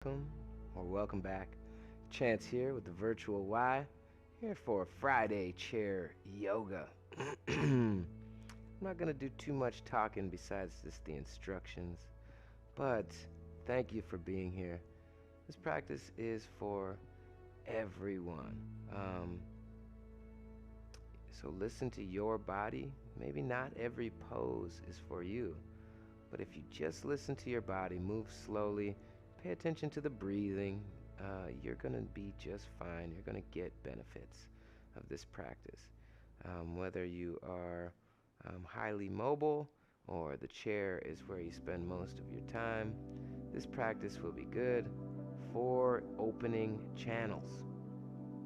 Welcome or welcome back. Chance here with the virtual Y, here for Friday chair yoga. I'm not going to do too much talking besides just the instructions, but thank you for being here. This practice is for everyone. So listen to your body. Maybe not every pose is for you, but if you just listen to your body, move slowly, pay attention to the breathing, you're going to be just fine. You're going to get benefits of this practice. Whether you are highly mobile or the chair is where you spend most of your time, this practice will be good for opening channels.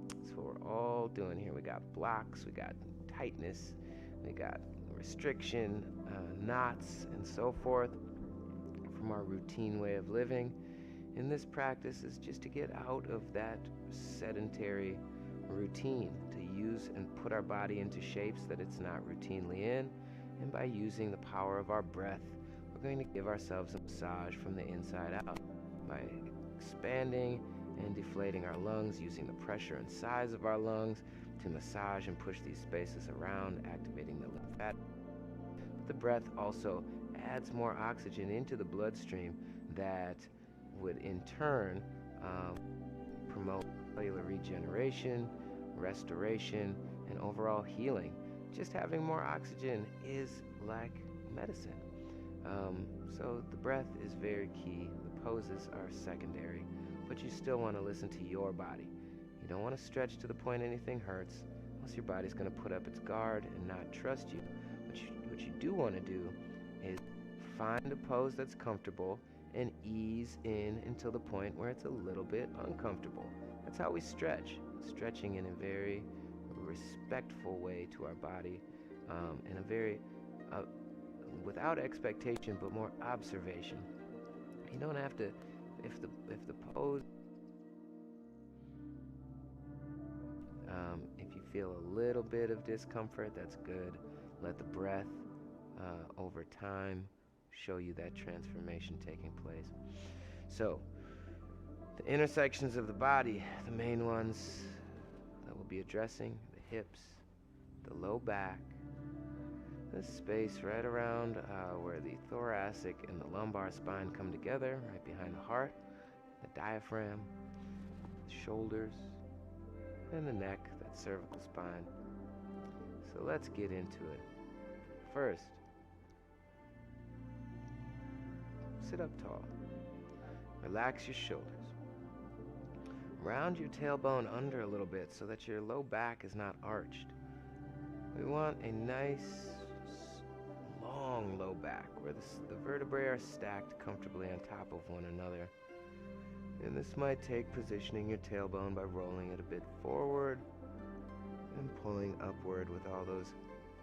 That's what we're all doing here. We got blocks, we got tightness, we got restriction, knots, and so forth from our routine way of living. And this practice is just to get out of that sedentary routine, to use and put our body into shapes that it's not routinely in. And by using the power of our breath, we're going to give ourselves a massage from the inside out by expanding and deflating our lungs, using the pressure and size of our lungs to massage and push these spaces around, activating the lymphatic. But the breath also adds more oxygen into the bloodstream that would in turn promote cellular regeneration, restoration, and overall healing. Just having more oxygen is like medicine. So the breath is very key. The poses are secondary, but you still want to listen to your body. You don't want to stretch to the point anything hurts, else your body's going to put up its guard and not trust you. What you do want to do is find a pose that's comfortable and ease in until the point where it's a little bit uncomfortable. That's how we stretch, stretching in a very respectful way to our body, in a very without expectation but more observation. You don't have to, if the pose, if you feel a little bit of discomfort, that's good. Let the breath over time show you that transformation taking place. So, the intersections of the body, the main ones that we'll be addressing, the hips, the low back, this space right around where the thoracic and the lumbar spine come together, right behind the heart, the diaphragm, the shoulders, and the neck, that cervical spine. So let's get into it. First, sit up tall. Relax your shoulders. Round your tailbone under a little bit so that your low back is not arched. We want a nice, long low back where the vertebrae are stacked comfortably on top of one another. And this might take positioning your tailbone by rolling it a bit forward and pulling upward with all those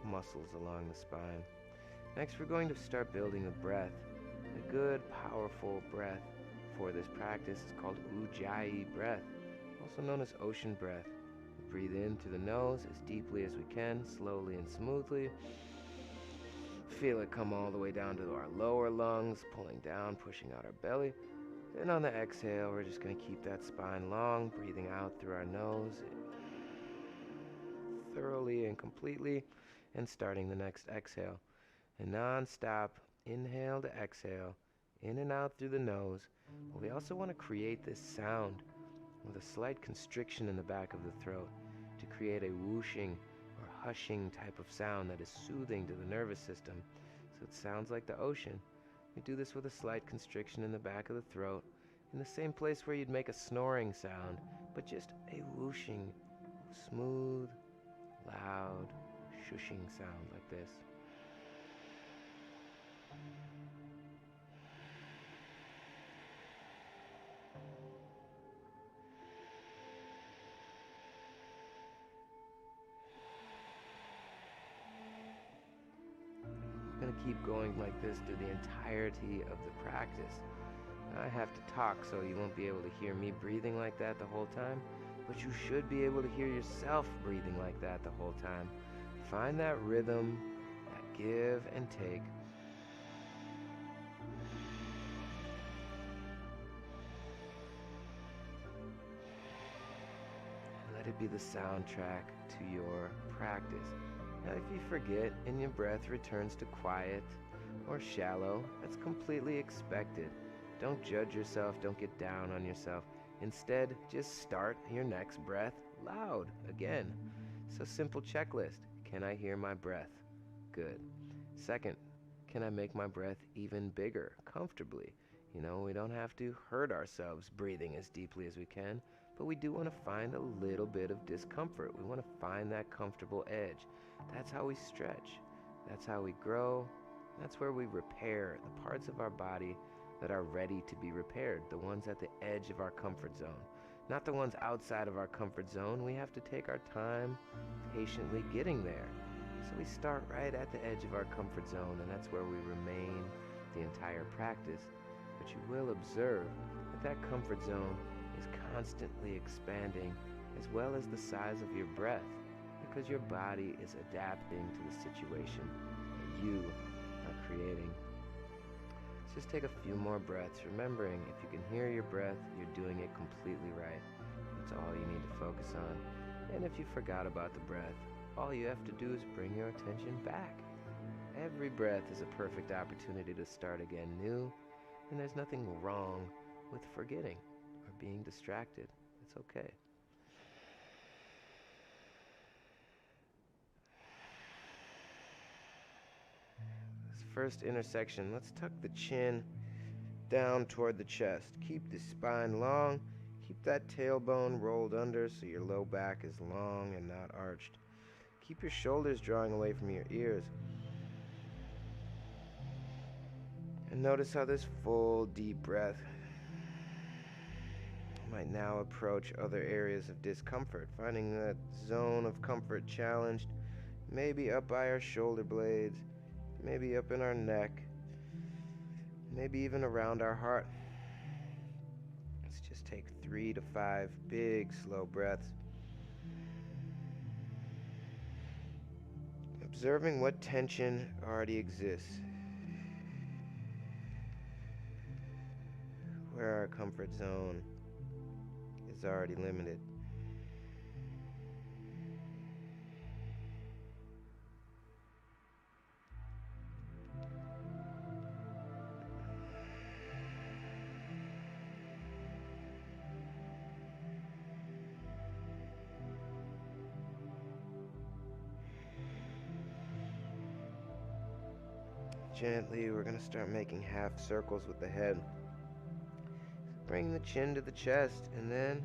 muscles along the spine. Next, we're going to start building a breath. A good, powerful breath for this practice is called Ujjayi breath, also known as ocean breath. We breathe in through the nose as deeply as we can, slowly and smoothly. Feel it come all the way down to our lower lungs, pulling down, pushing out our belly. Then on the exhale, we're just going to keep that spine long, breathing out through our nose thoroughly and completely, and starting the next exhale. A non-stop inhale to exhale, in and out through the nose. But we also want to create this sound with a slight constriction in the back of the throat to create a whooshing or hushing type of sound that is soothing to the nervous system. So it sounds like the ocean. We do this with a slight constriction in the back of the throat, in the same place where you'd make a snoring sound, but just a whooshing, smooth, loud, shushing sound like this. We're going to keep going like this through the entirety of the practice. I have to talk, so you won't be able to hear me breathing like that the whole time, but you should be able to hear yourself breathing like that the whole time. Find that rhythm, that give and take. it be the soundtrack to your practice. Now, if you forget and your breath returns to quiet or shallow, that's completely expected. Don't judge yourself, don't get down on yourself. Instead, just start your next breath loud again. So, simple checklist. Can I hear my breath? Good. Second, can I make my breath even bigger, comfortably? We don't have to hurt ourselves breathing as deeply as we can, but we do want to find a little bit of discomfort. We want to find that comfortable edge. That's how we stretch. That's how we grow. That's where we repair the parts of our body that are ready to be repaired, the ones at the edge of our comfort zone, not the ones outside of our comfort zone. We have to take our time patiently getting there. So we start right at the edge of our comfort zone, and that's where we remain the entire practice. But you will observe that that comfort zone is constantly expanding, as well as the size of your breath, because your body is adapting to the situation that you are creating. Let's just take a few more breaths, remembering if you can hear your breath, you're doing it completely right. That's all you need to focus on. And if you forgot about the breath, all you have to do is bring your attention back. Every breath is a perfect opportunity to start again new, and there's nothing wrong with forgetting or being distracted. It's okay. This first intersection, let's tuck the chin down toward the chest. Keep the spine long. Keep that tailbone rolled under so your low back is long and not arched. Keep your shoulders drawing away from your ears. And notice how this full, deep breath might now approach other areas of discomfort, finding that zone of comfort challenged, maybe up by our shoulder blades, maybe up in our neck, maybe even around our heart. Let's just take 3 to 5 big, slow breaths. Observing what tension already exists, where our comfort zone is already limited. Gently, we're going to start making half circles with the head. Bring the chin to the chest, and then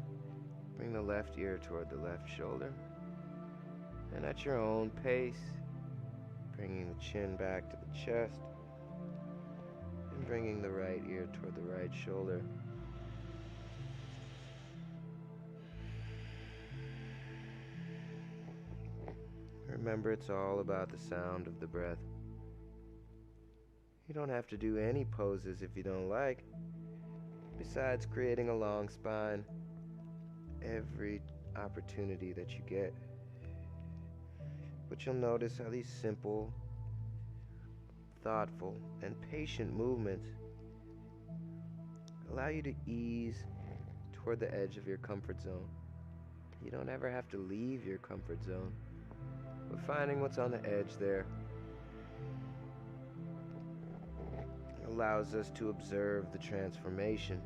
bring the left ear toward the left shoulder. And at your own pace, bringing the chin back to the chest, and bringing the right ear toward the right shoulder. Remember, it's all about the sound of the breath. You don't have to do any poses if you don't like. Besides creating a long spine, every opportunity that you get. But you'll notice how these simple, thoughtful, and patient movements allow you to ease toward the edge of your comfort zone. You don't ever have to leave your comfort zone, but finding what's on the edge there allows us to observe the transformation.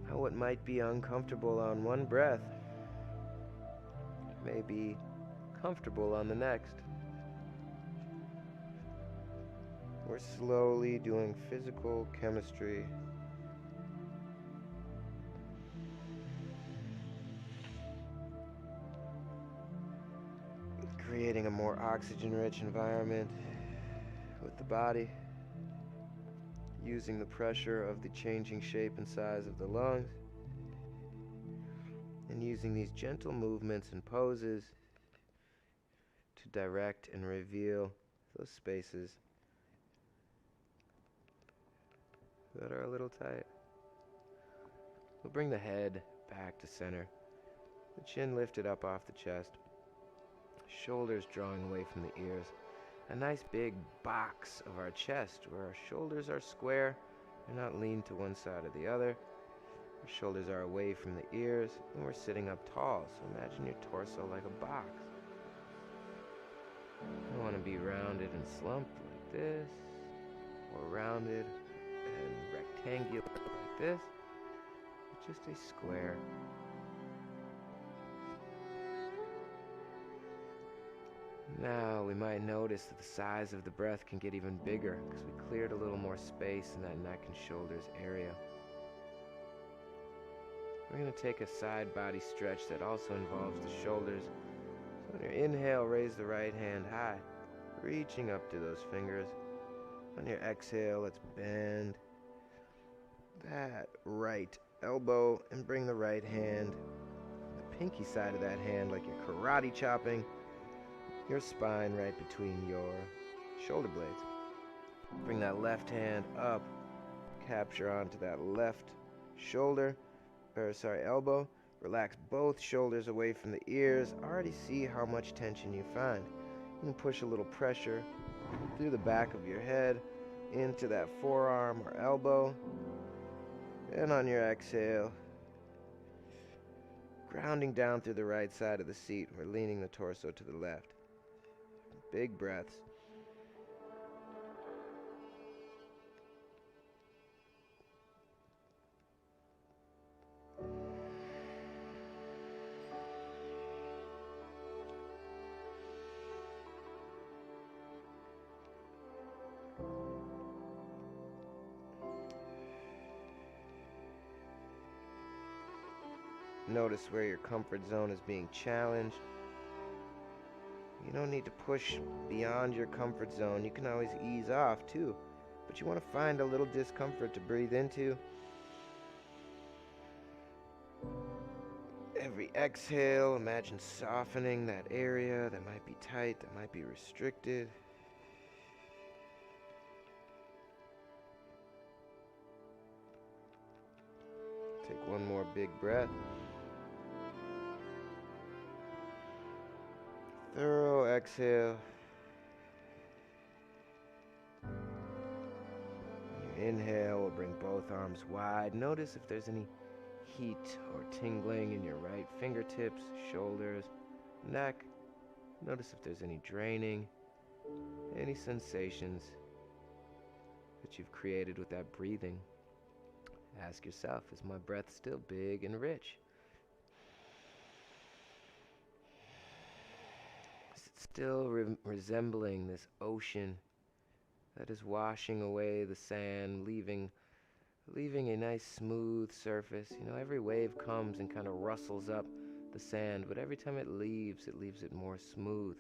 How what might be uncomfortable on one breath may be comfortable on the next. We're slowly doing physical chemistry. Creating a more oxygen-rich environment with the body, using the pressure of the changing shape and size of the lungs, and using these gentle movements and poses to direct and reveal those spaces that are a little tight. We'll bring the head back to center, the chin lifted up off the chest, shoulders drawing away from the ears. A nice big box of our chest where our shoulders are square. They're not leaned to one side or the other. Our shoulders are away from the ears, and we're sitting up tall, so imagine your torso like a box. You want to be rounded and slumped like this, or rounded and rectangular like this, or just a square. Now we might notice that the size of the breath can get even bigger because we cleared a little more space in that neck and shoulders area. We're going to take a side body stretch that also involves the shoulders. So on your inhale, raise the right hand high, reaching up to those fingers. On your exhale, let's bend that right elbow and bring the right hand, the pinky side of that hand, like you're karate chopping your spine right between your shoulder blades. Bring that left hand up, capture onto that left elbow. Relax both shoulders away from the ears. Already see how much tension you find. You can push a little pressure through the back of your head into that forearm or elbow. And on your exhale, grounding down through the right side of the seat. We're leaning the torso to the left. Big breaths. Notice where your comfort zone is being challenged. You don't need to push beyond your comfort zone. You can always ease off too. But you want to find a little discomfort to breathe into. Every exhale, imagine softening that area that might be tight, that might be restricted. Take one more big breath. Thorough exhale. On your inhale, we'll bring both arms wide. Notice if there's any heat or tingling in your right fingertips, shoulders, neck. Notice if there's any draining, any sensations that you've created with that breathing. Ask yourself, is my breath still big and rich? Still resembling this ocean that is washing away the sand, leaving a nice smooth surface. You know, every wave comes and kind of rustles up the sand, but every time it leaves it more smooth.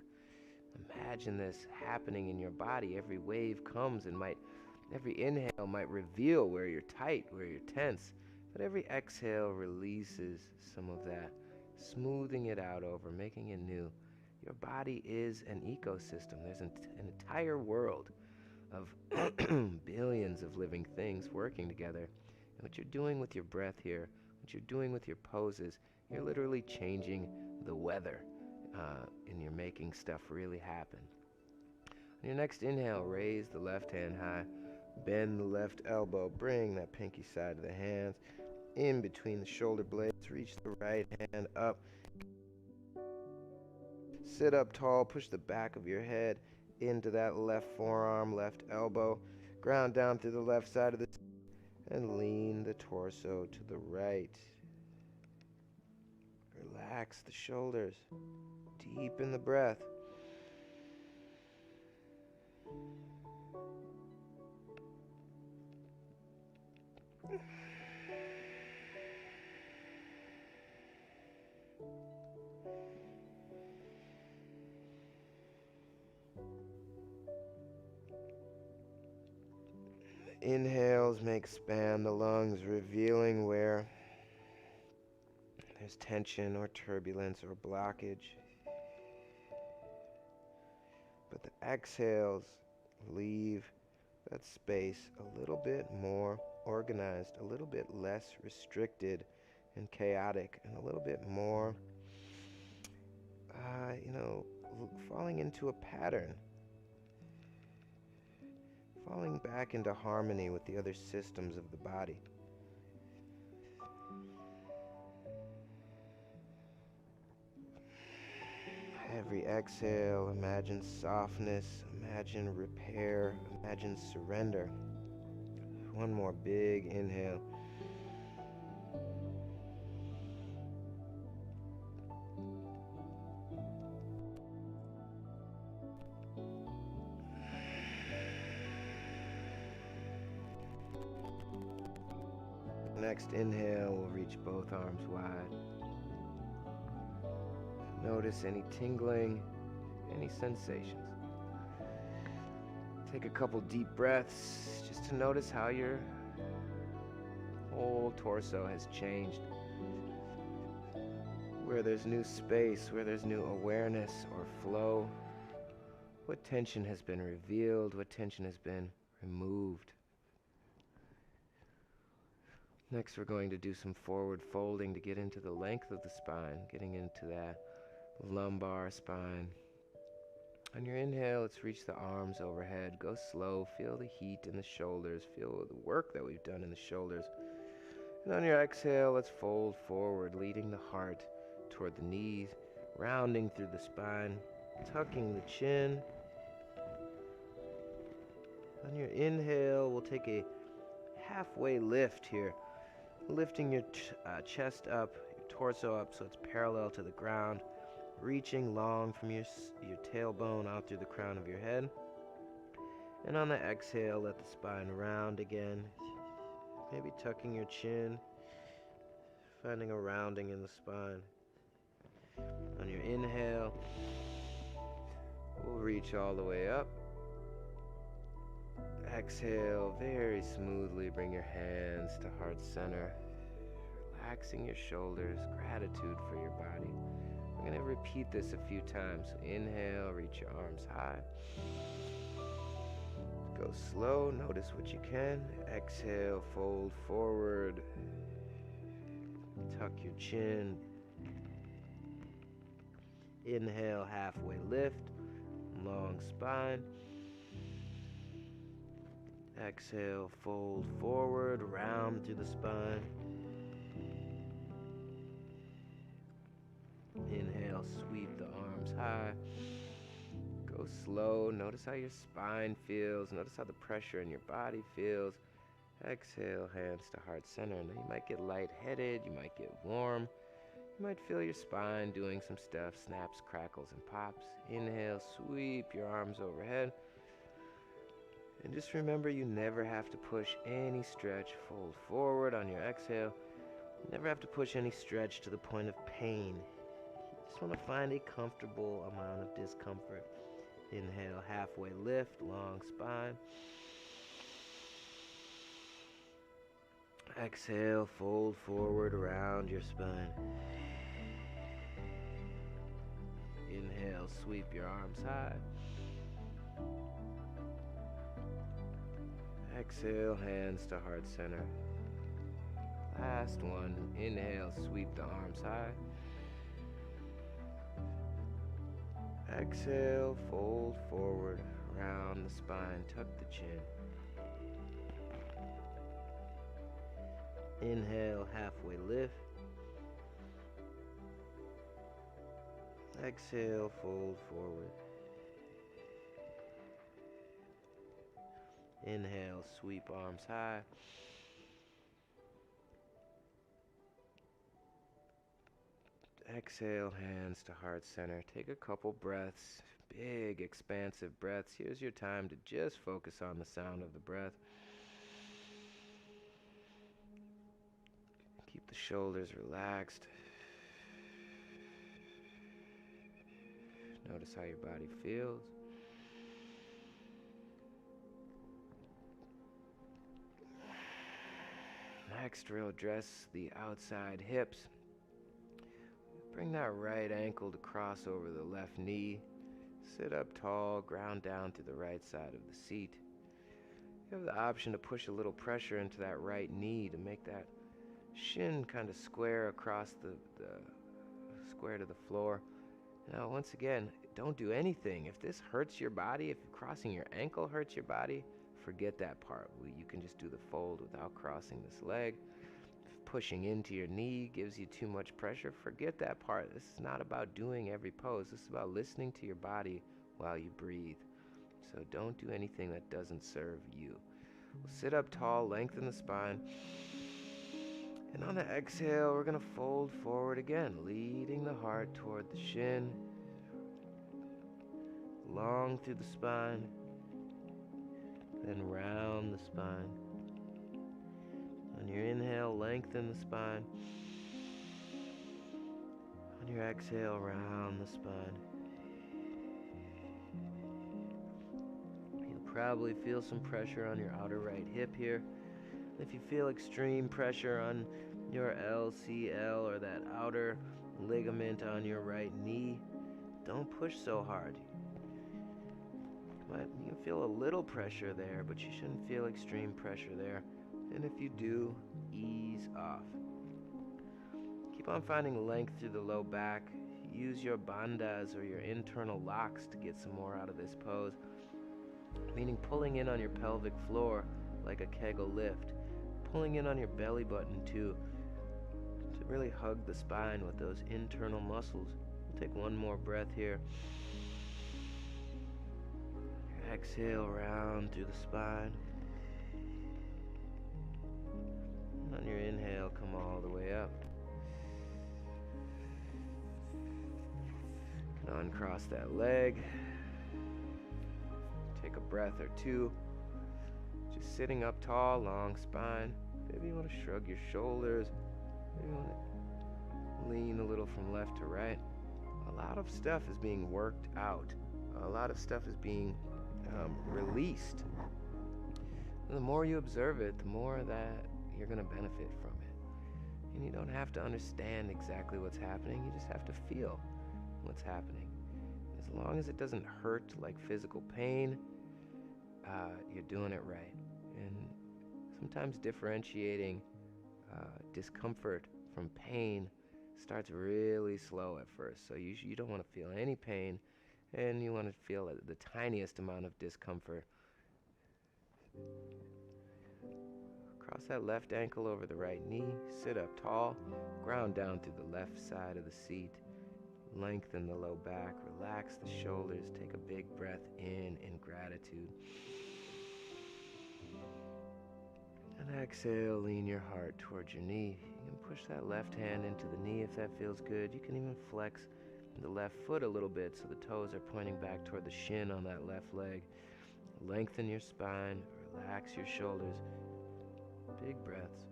Imagine this happening in your body. Every wave comes and every inhale might reveal where you're tight, where you're tense, but every exhale releases some of that, smoothing it out over, making it new. Your body is an ecosystem. There's an entire world of billions of living things working together. And what you're doing with your breath here, what you're doing with your poses, you're literally changing the weather, and you're making stuff really happen. On your next inhale, raise the left hand high, bend the left elbow, bring that pinky side of the hands in between the shoulder blades, reach the right hand up. Sit up tall, push the back of your head into that left forearm, left elbow. Ground down through the left side of the seat and lean the torso to the right. Relax the shoulders. Deepen the breath. Inhales may expand the lungs, revealing where there's tension or turbulence or blockage. But the exhales leave that space a little bit more organized, a little bit less restricted and chaotic, and a little bit more, falling into a pattern. Falling back into harmony with the other systems of the body. Every exhale, imagine softness, imagine repair, imagine surrender. One more big inhale. Next inhale, we'll reach both arms wide. Notice any tingling, any sensations. Take a couple deep breaths just to notice how your whole torso has changed. Where there's new space, where there's new awareness or flow. What tension has been revealed, what tension has been removed. Next, we're going to do some forward folding to get into the length of the spine, getting into that lumbar spine. On your inhale, let's reach the arms overhead. Go slow. Feel the heat in the shoulders. Feel the work that we've done in the shoulders. And on your exhale, let's fold forward, leading the heart toward the knees, rounding through the spine, tucking the chin. On your inhale, we'll take a halfway lift here, lifting your chest up, your torso up so it's parallel to the ground, reaching long from your tailbone out through the crown of your head. And on the exhale, let the spine round again, maybe tucking your chin, finding a rounding in the spine. On your inhale, we'll reach all the way up. Exhale, very smoothly bring your hands to heart center, relaxing your shoulders, gratitude for your body. We're going to repeat this a few times. So inhale, reach your arms high. Go slow, notice what you can. Exhale, fold forward, tuck your chin. Inhale, halfway lift, long spine. Exhale, fold forward, round through the spine. Inhale, sweep the arms high. Go slow. Notice how your spine feels. Notice how the pressure in your body feels. Exhale, hands to heart center. Now you might get lightheaded. You might get warm. You might feel your spine doing some stuff, snaps, crackles, and pops. Inhale, sweep your arms overhead. And just remember, you never have to push any stretch. Fold forward on your exhale. You never have to push any stretch to the point of pain. You just want to find a comfortable amount of discomfort. Inhale, halfway lift, long spine. Exhale, fold forward around your spine. Inhale, sweep your arms high. Exhale, hands to heart center. Last one. Inhale, sweep the arms high. Exhale, fold forward, round the spine, tuck the chin. Inhale, halfway lift. Exhale, fold forward. Inhale, sweep arms high. Exhale, hands to heart center. Take a couple breaths, big expansive breaths. Here's your time to just focus on the sound of the breath. Keep the shoulders relaxed. Notice how your body feels. Next, we'll address the outside hips. Bring that right ankle to cross over the left knee. Sit up tall, ground down to the right side of the seat. You have the option to push a little pressure into that right knee to make that shin kind of square across the square to the floor. Now, once again, don't do anything. If this hurts your body, if crossing your ankle hurts your body, forget that part. You can just do the fold without crossing this leg. If pushing into your knee gives you too much pressure, forget that part. This is not about doing every pose. This is about listening to your body while you breathe. So don't do anything that doesn't serve you. We'll sit up tall, lengthen the spine. And on the exhale, we're going to fold forward again, leading the heart toward the shin. Long through the spine. Then round the spine. On your inhale, lengthen the spine. On your exhale, round the spine. You'll probably feel some pressure on your outer right hip here. If you feel extreme pressure on your LCL or that outer ligament on your right knee, don't push so hard. You can feel a little pressure there, but you shouldn't feel extreme pressure there. And if you do, ease off. Keep on finding length through the low back. Use your bandhas or your internal locks to get some more out of this pose. Meaning pulling in on your pelvic floor like a Kegel lift. Pulling in on your belly button too, to really hug the spine with those internal muscles. We'll take one more breath here. Exhale, round through the spine. On your inhale, come all the way up. Uncross that leg. Take a breath or two. Just sitting up tall, long spine. Maybe you want to shrug your shoulders. Maybe you want to lean a little from left to right. A lot of stuff is being worked out. A lot of stuff is being released. And the more you observe it, the more that you're going to benefit from it. And you don't have to understand exactly what's happening. You just have to feel what's happening. As long as it doesn't hurt like physical pain, you're doing it right. And sometimes differentiating discomfort from pain starts really slow at first. So you don't want to feel any pain, and you want to feel the tiniest amount of discomfort. Cross that left ankle over the right knee, sit up tall, ground down through the left side of the seat, lengthen the low back, relax the shoulders, take a big breath in gratitude. And exhale, lean your heart towards your knee. You can push that left hand into the knee if that feels good. You can even flex the left foot a little bit so the toes are pointing back toward the shin on that left leg. Lengthen your spine, relax your shoulders. Big breaths.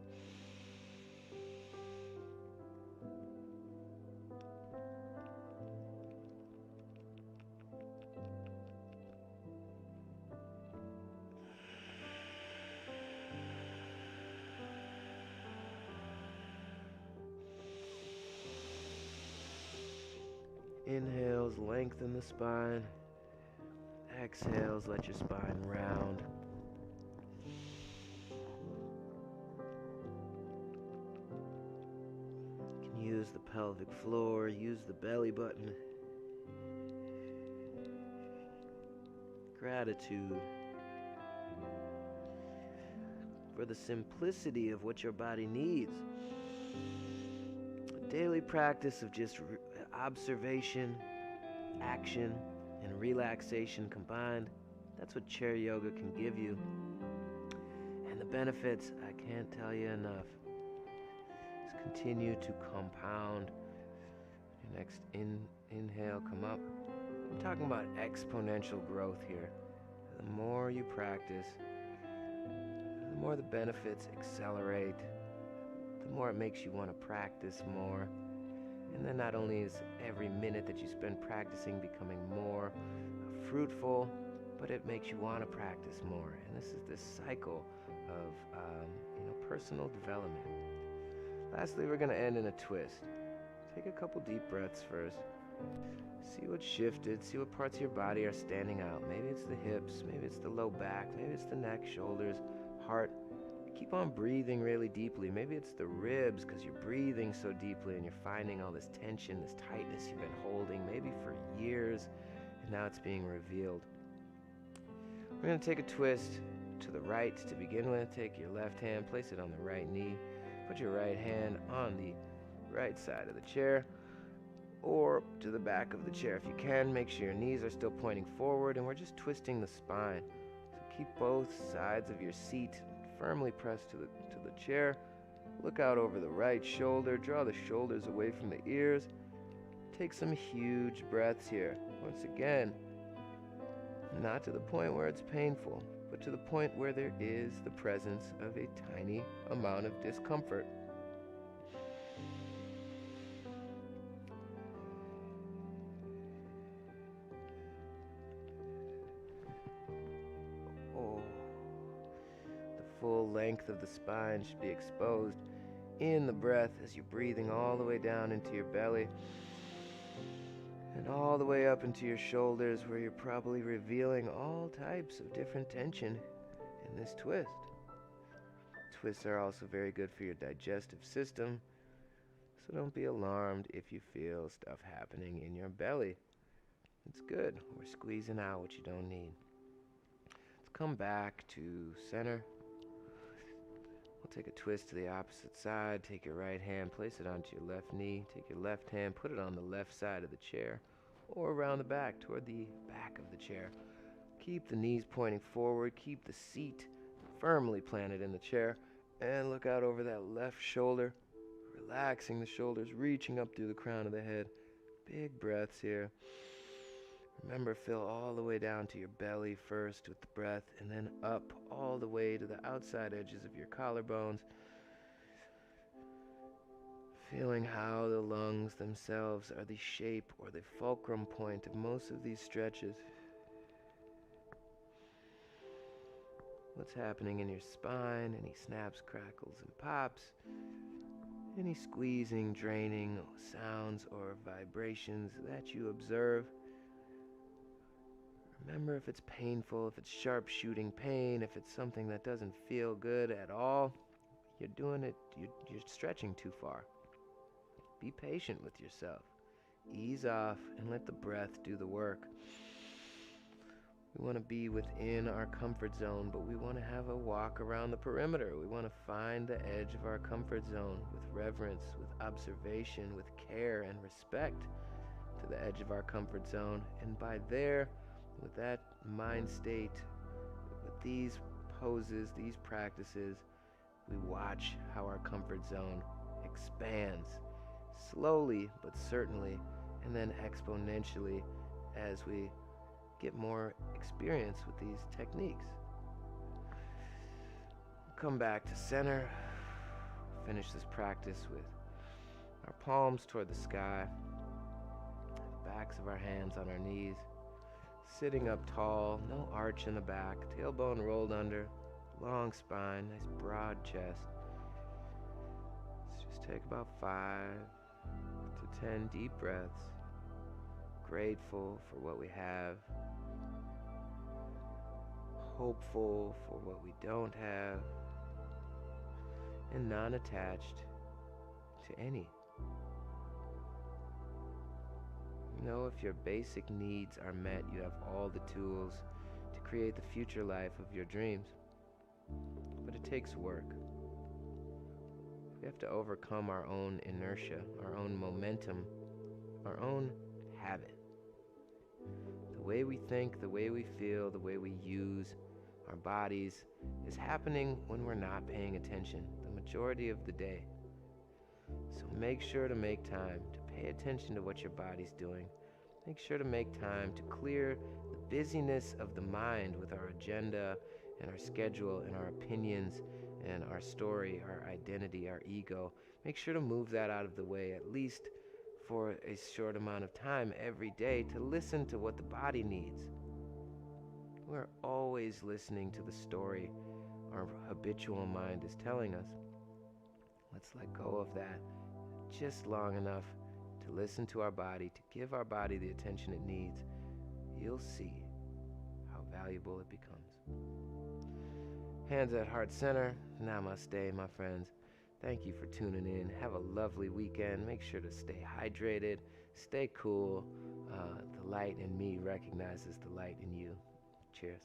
Inhales, lengthen the spine. Exhales, let your spine round. You can use the pelvic floor, use the belly button. Gratitude for the simplicity of what your body needs. A daily practice of just observation, action, and relaxation combined. That's what chair yoga can give you. And the benefits, I can't tell you enough. Just continue to compound. Your next inhale, come up. I'm talking about exponential growth here. The more you practice, the more the benefits accelerate, the more it makes you want to practice more. And then not only is every minute that you spend practicing becoming more fruitful, but it makes you want to practice more. And this is this cycle of personal development. Lastly, we're going to end in a twist. Take a couple deep breaths first. See what shifted, see what parts of your body are standing out. Maybe it's the hips, maybe it's the low back, maybe it's the neck, shoulders, heart. Keep on breathing really deeply. Maybe it's the ribs because you're breathing so deeply and you're finding all this tension, this tightness you've been holding maybe for years, and now it's being revealed. We're going to take a twist to the right to begin with. Take your left hand, place it on the right knee. Put your right hand on the right side of the chair or to the back of the chair if you can. Make sure your knees are still pointing forward, and we're just twisting the spine. So keep both sides of your seat firmly pressed to the chair. Look out over the right shoulder. Draw the shoulders away from the ears. Take some huge breaths here. Once again, not to the point where it's painful, but to the point where there is the presence of a tiny amount of discomfort. Oh, the full length of the spine should be exposed in the breath as you're breathing all the way down into your belly and all the way up into your shoulders, where you're probably revealing all types of different tension in this twist. Twists are also very good for your digestive system, so don't be alarmed if you feel stuff happening in your belly. It's good. We're squeezing out what you don't need. Let's come back to center. We'll take a twist to the opposite side. Take your right hand, place it onto your left knee. Take your left hand, put it on the left side of the chair or around the back toward the back of the chair. Keep the knees pointing forward. Keep the seat firmly planted in the chair, and look out over that left shoulder, relaxing the shoulders, reaching up through the crown of the head. Big breaths here. Remember, fill all the way down to your belly first with the breath, and then up all the way to the outside edges of your collarbones. Feeling how the lungs themselves are the shape or the fulcrum point of most of these stretches. What's happening in your spine? Any snaps, crackles, and pops? Any squeezing, draining sounds or vibrations that you observe? Remember, if it's painful, if it's sharp shooting pain, if it's something that doesn't feel good at all, you're stretching too far. Be patient with yourself. Ease off and let the breath do the work. We want to be within our comfort zone, but we want to have a walk around the perimeter. We want to find the edge of our comfort zone with reverence, with observation, with care and respect to the edge of our comfort zone. And by there, with that mind state, with these poses, these practices, we watch how our comfort zone expands slowly but certainly, and then exponentially as we get more experience with these techniques. Come back to center. Finish this practice with our palms toward the sky, backs of our hands on our knees, sitting up tall, no arch in the back, tailbone rolled under, long spine, nice broad chest. Let's just take about 5 to 10 deep breaths, grateful for what we have, hopeful for what we don't have, and non-attached to any. Know if your basic needs are met, you have all the tools to create the future life of your dreams. But it takes work. We have to overcome our own inertia, our own momentum, our own habit. The way we think, the way we feel, the way we use our bodies is happening when we're not paying attention the majority of the day. So make sure to make time to pay attention to what your body's doing. Make sure to make time to clear the busyness of the mind with our agenda and our schedule and our opinions and our story, our identity, our ego. Make sure to move that out of the way, at least for a short amount of time every day, to listen to what the body needs. We're always listening to the story our habitual mind is telling us. Let's let go of that just long enough to listen to our body, to give our body the attention it needs. You'll see how valuable it becomes. Hands at heart center. Namaste, my friends. Thank you for tuning in. Have a lovely weekend. Make sure to stay hydrated, stay cool. The light in me recognizes the light in you. Cheers.